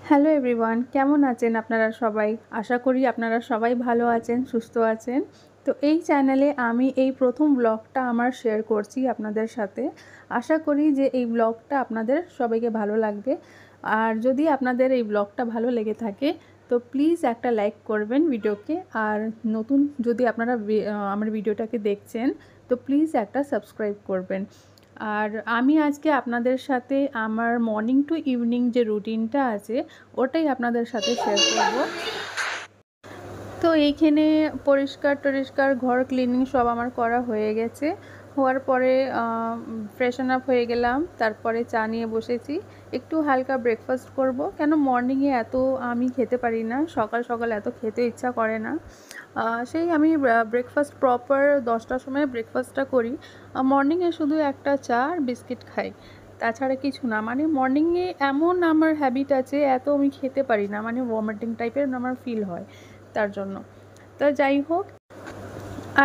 Hello everyone, কেমন আছেন আপনারা সবাই? আশা করি আপনারা সবাই ভালো আছেন, সুস্থ আছেন। তো এই চ্যানেলে আমি এই প্রথম ব্লগটা আমার শেয়ার করছি আপনাদের সাথে। আশা করি যে এই ব্লগটা আপনাদের সবাইকে ভালো লাগবে। আর যদি আপনাদের এই ব্লগটা ভালো লেগে থাকে তো প্লিজ একটা লাইক করবেন ভিডিওকে। আর নতুন যদি আপনারা আমার ভিডিওটাকে দেখছেন তো প্লিজ একটা সাবস্ক্রাইব করবেন। আর আমি আজকে আপনাদের সাথে আমার মর্নিং টু ইভিনিং যে রুটিনটা আছে ওটাই আপনাদের সাথে শেয়ার করব। তো এইখানে পরিষ্কার ঘর ক্লিনিং সব আমার করা হয়ে গেছে। হওয়ার পরে ফ্রেশন আপ হয়ে গেলাম, তারপরে চা নিয়ে বসেছি। একটু হালকা ব্রেকফাস্ট করব, কেন মর্নিংয়ে এত আমি খেতে পারি না, সকাল সকাল এত খেতে ইচ্ছা করে না। সেই আমি ব্রেকফাস্ট প্রপার 10টার সময় ব্রেকফাস্টটা করি। মর্নিংয়ে শুধু একটা চা আর বিস্কিট খাই, তাছাড়া কিছু না। মানে মর্নিংয়ে এমন আমার হ্যাবিট আছে, এত আমি খেতে পারি না, মানে ভমিটিং টাইপের আমার ফিল হয় তার জন্য। তো যাই হোক,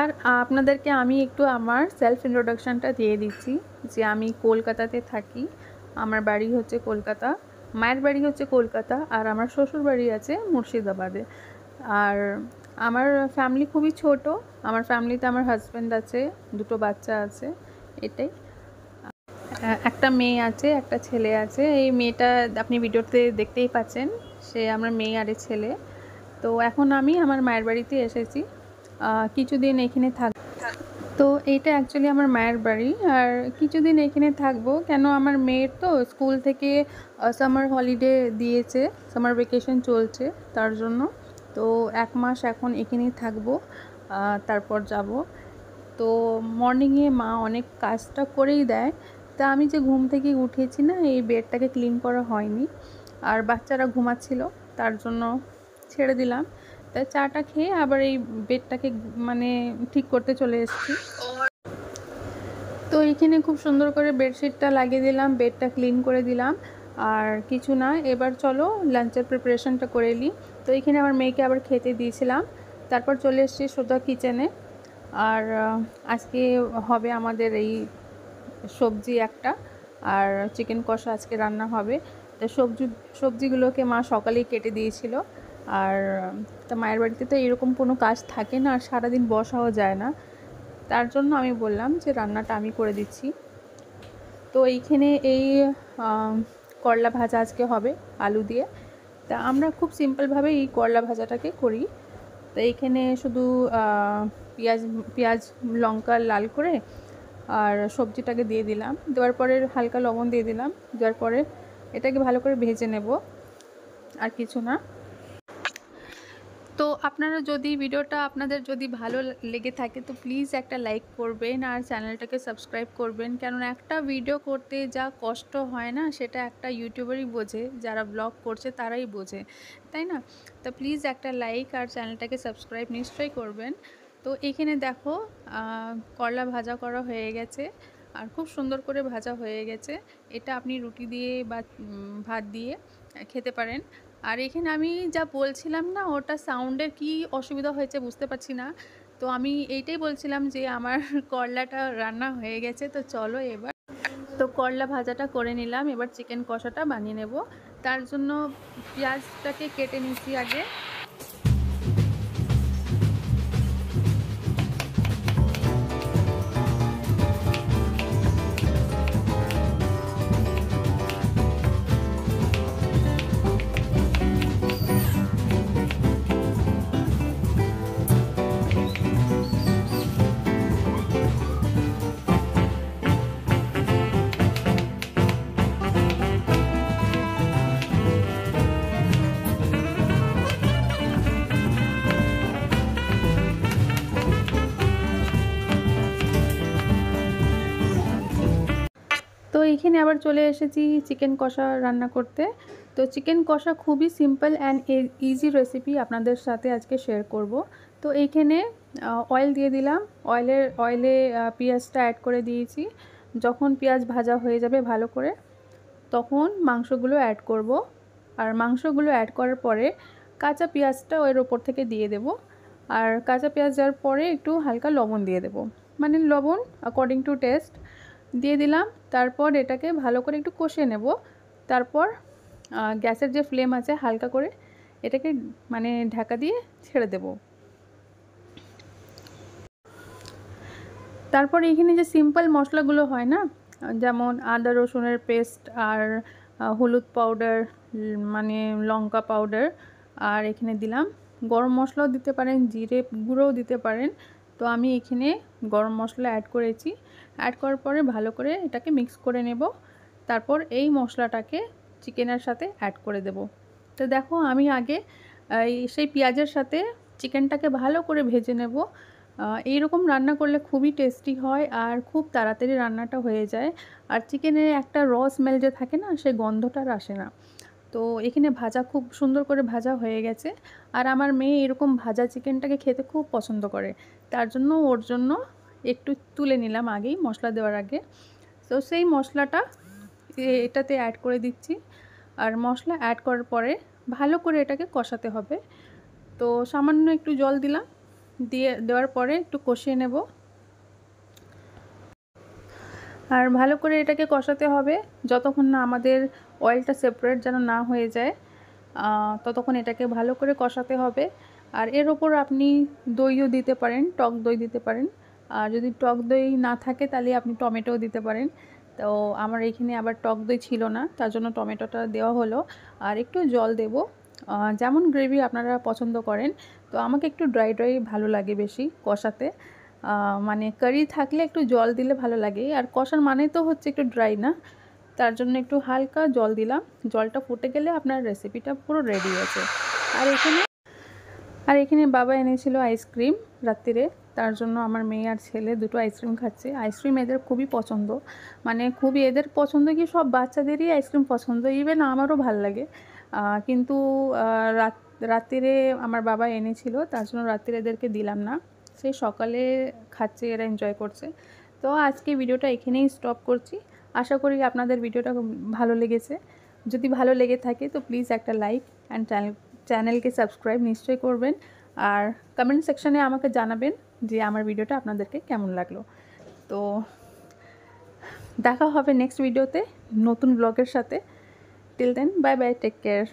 আর আপনাদেরকে আমি একটু আমার সেলফ ইন্ট্রোডাকশানটা দিয়ে দিচ্ছি যে আমি কলকাতাতে থাকি। আমার বাড়ি হচ্ছে কলকাতা, মায়ের বাড়ি হচ্ছে কলকাতা, আর আমার শ্বশুর বাড়ি আছে মুর্শিদাবাদে। আর আমার ফ্যামিলি খুবই ছোট। আমার ফ্যামিলিতে আমার হাজব্যান্ড আছে, দুটো বাচ্চা আছে, এটাই। একটা মেয়ে আছে, একটা ছেলে আছে। এই মেয়েটা আপনি ভিডিওতে দেখতেই পাচ্ছেন, সে আমার মেয়ে আর ছেলে। তো এখন আমি আমার মায়ের বাড়িতে এসেছি, কিছুদিন এখানে থাক। তো এইটা অ্যাকচুয়ালি আমার মায়ের বাড়ি, আর কিছুদিন এখানে থাকবো। কেন, আমার মেয়ের তো স্কুল থেকে সামার হলিডে দিয়েছে, সামার ভ্যাকেশন চলছে, তার জন্য। তো 1 মাস এখন এখানেই থাকবো, তারপর যাব। তো মর্নিংয়ে মা অনেক কাজটা করেই দেয়। তা আমি যে ঘুম থেকে উঠেছি না, এই বেডটাকে ক্লিন করা হয়নি, আর বাচ্চারা ঘুমাচ্ছিল, তার জন্য ছেড়ে দিলাম। তাই চাটা খেয়ে আবার এই বেডটাকে মানে ঠিক করতে চলে এসেছি। তো এইখানে খুব সুন্দর করে বেডশিটটা লাগিয়ে দিলাম, বেডটা ক্লিন করে দিলাম। আর কিছু না, এবার চলো লাঞ্চের প্রিপারেশনটা করে নিই। তো এইখানে আমার মেয়েকে আবার খেতে দিয়েছিলাম, তারপর চলে এসেছি সোজা কিচেনে। আর আজকে হবে আমাদের এই সবজি একটা, আর চিকেন কষা আজকে রান্না হবে। তো সবজিগুলোকে মা সকালেই কেটে দিয়েছিল। আর তা মায়ের বাড়িতে তো এরকম কোনো কাজ থাকে না, আর সারাদিন বসাও যায় না, তার জন্য আমি বললাম যে রান্নাটা আমি করে দিচ্ছি। তো এইখানে এই করলা ভাজা আজকে হবে আলু দিয়ে। তা আমরা খুব সিম্পলভাবে এই করলা ভাজাটাকে করি। তো এইখানে শুধু পেঁয়াজ লঙ্কা লাল করে আর সবজিটাকে দিয়ে দিলাম, দেওয়ার পরে হালকা লবণ দিয়ে দিলাম, দেওয়ার পরে এটাকে ভালো করে ভেজে নেব, আর কিছু না। তো আপনারা যদি ভিডিওটা আপনাদের যদি ভালো লেগে থাকে তো প্লিজ একটা লাইক করবেন, আর চ্যানেলটাকে সাবস্ক্রাইব করবেন। কেননা একটা ভিডিও করতে যা কষ্ট হয় না, সেটা একটা ইউটিউবারই বোঝে, যারা ব্লগ করছে তারাই বোঝে, তাই না? তো প্লিজ একটা লাইক আর চ্যানেলটাকে সাবস্ক্রাইব নিশ্চয়ই করবেন। তো এখানে দেখো, করলা ভাজা করা হয়ে গেছে, আর খুব সুন্দর করে ভাজা হয়ে গেছে। এটা আপনি রুটি দিয়ে বা ভাত দিয়ে খেতে পারেন। আর এখানে আমি যা বলছিলাম না, ওটা সাউন্ডের কি অসুবিধা হয়েছে বুঝতে পারছি না। তো আমি এইটাই বলছিলাম যে আমার করলাটা রান্না হয়ে গেছে। তো চলো এবার, তো করলা ভাজাটা করে নিলাম, এবার চিকেন কষাটা বানিয়ে নেব। তার জন্য পেঁয়াজটাকে কেটে নিচ্ছি আগে। তো এইখানে আবার চলে এসেছি চিকেন কষা রান্না করতে। তো চিকেন কষা খুবই সিম্পল অ্যান্ড ইজি রেসিপি আপনাদের সাথে আজকে শেয়ার করব। তো এইখানে অয়েল দিয়ে দিলাম, অয়েলে পেঁয়াজটা অ্যাড করে দিয়েছি। যখন পেঁয়াজ ভাজা হয়ে যাবে ভালো করে, তখন মাংসগুলো অ্যাড করব। আর মাংসগুলো অ্যাড করার পরে কাঁচা পেঁয়াজটা ওর ওপর থেকে দিয়ে দেব। আর কাঁচা পেঁয়াজ দেওয়ার পরে একটু হালকা লবণ দিয়ে দেব, মানে লবণ অ্যাকর্ডিং টু টেস্ট দিয়ে দিলাম। তারপর এটাকে ভালো করে একটু কষিয়ে নেব। তারপর গ্যাসের যে ফ্লেম আছে হালকা করে এটাকে মানে ঢাকা দিয়ে ছেড়ে দেব। তারপর এখানে যে সিম্পল মশলাগুলো হয় না, যেমন আদা রসুনের পেস্ট আর হলুদ পাউডার, মানে লঙ্কা পাউডার, আর এখানে দিলাম গরম মশলাও দিতে পারেন, জিরে গুঁড়োও দিতে পারেন। তো আমি এখানে গরম মশলা অ্যাড করেছি। অ্যাড করার পরে ভালো করে এটাকে মিক্স করে নেব। তারপর এই মশলাটাকে চিকেনের সাথে অ্যাড করে দেব। তো দেখো আমি আগে সেই পেঁয়াজের সাথে চিকেনটাকে ভালো করে ভেজে নেব। এইরকম রান্না করলে খুবই টেস্টি হয় আর খুব তাড়াতাড়ি রান্নাটা হয়ে যায়। আর চিকেনের একটা র স্মেল যে থাকে না, সেই গন্ধটা আর আসে না। তো এখানে ভাজা খুব সুন্দর করে ভাজা হয়ে গেছে। আর আমার মেয়ে এরকম ভাজা চিকেনটাকে খেতে খুব পছন্দ করে, তার জন্য ওর জন্য একটু তুলে নিলাম আগেই মশলা দেওয়ার আগে। তো সেই মশলাটা এটাতে অ্যাড করে দিচ্ছি। আর মশলা অ্যাড করার পরে ভালো করে এটাকে কষাতে হবে। তো সামান্য একটু জল দিলাম, দেওয়ার পরে একটু কষিয়ে নেব। আর ভালো করে এটাকে কষাতে হবে যতক্ষণ না আমাদের অয়েলটা সেপারেট যেন না হয়ে যায়, ততক্ষণ এটাকে ভালো করে কষাতে হবে। আর এর ওপর আপনি দইও দিতে পারেন, টক দই দিতে পারেন। আর যদি টক দই না থাকে তাহলে আপনি টমেটোও দিতে পারেন। তো আমার এখানে আবার টক দই ছিল না, তার জন্য টমেটোটা দেওয়া হলো। আর একটু জল দেব, যেমন গ্রেভি আপনারা পছন্দ করেন। তো আমাকে একটু ড্রাই ড্রাই ভালো লাগে বেশি কষাতে, মানে কারি থাকলে একটু জল দিলে ভালো লাগে। আর কষার মানে তো হচ্ছে একটু ড্রাই না, তার জন্য একটু হালকা জল দিলাম। জলটা ফুটে গেলে আপনার রেসিপিটা পুরো রেডি আছে। আর এখানে বাবা এনেছিল আইসক্রিম রাত্রিরে, তার জন্য আমার মেয়ে আর ছেলে দুটো আইসক্রিম খাচ্ছে। আইসক্রিম এদের খুবই পছন্দ, মানে খুবই এদের পছন্দ কি সব বাচ্চাদেরই আইসক্রিম পছন্দ, ইভেন আমারও ভাল লাগে। কিন্তু রাত্রিরে আমার বাবা এনেছিল, তার জন্য রাত্রিরে এদেরকে দিলাম না। সেই সকালে খাচ্ছে, এরা এনজয় করছে। তো আজকে ভিডিওটা এখানেই স্টপ করছি। আশা করি আপনাদের ভিডিওটা ভালো লেগেছে। যদি ভালো লেগে থাকে তো প্লিজ একটা লাইক অ্যান্ড চ্যানেলকে সাবস্ক্রাইব নিশ্চয়ই করবেন। আর কমেন্ট সেকশানে আমাকে জানাবেন যে আমার ভিডিওটা আপনাদেরকে কেমন লাগলো। তো দেখা হবে নেক্সট ভিডিওতে নতুন ব্লগের সাথে। Till then bye bye, take care.